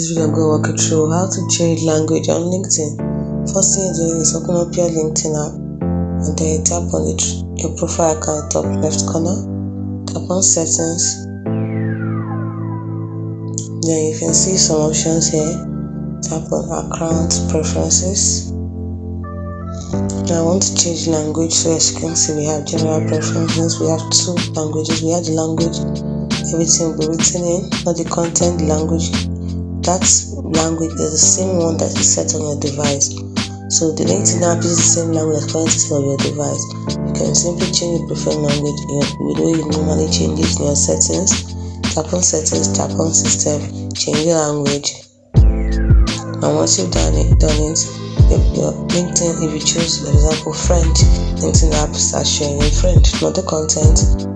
This video I'm going to walk you through how to change language on LinkedIn. First thing you're doing is open up your LinkedIn app and then you tap on your profile icon top left corner, tap on settings. Then you can see some options here. Tap on account preferences. Now I want to change language, so as you can see we have general preferences. We have two languages. We have the language everything will be written in, not the content, the language. That language is the same one that is set on your device. So the LinkedIn app is the same language that's currently set on your device. You can simply change your preferred language the way you normally change it in your settings. Tap on settings, tap on system, change the language. And once you've done it, your LinkedIn, if you choose, for example, French, LinkedIn app starts showing in French, not the content.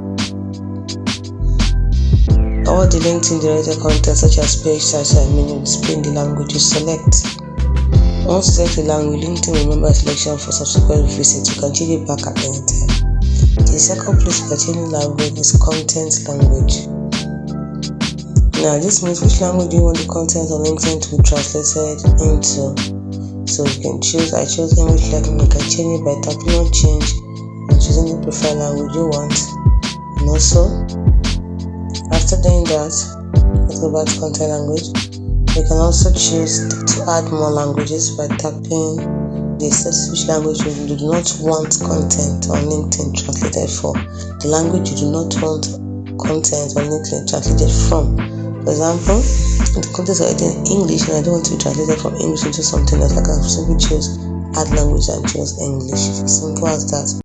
All the LinkedIn related content such as page size and menu display in the language you select. Once you select the language, LinkedIn will remember a selection for subsequent visits. You can change it back at any time. The second place you can change the language is content language. Now this means which language do you want the content on LinkedIn to be translated into. So you can choose, I chose English language. You can change it by tapping on change and choosing the preferred language you want. And also, after doing that, let's go back to content language. You can also choose to add more languages by tapping the which language you do not want content on LinkedIn translated for. The language you do not want content on LinkedIn translated from. For example, the content is already in English and I don't want to be translated from English into something else. I can simply choose add language and choose English. Simple as that.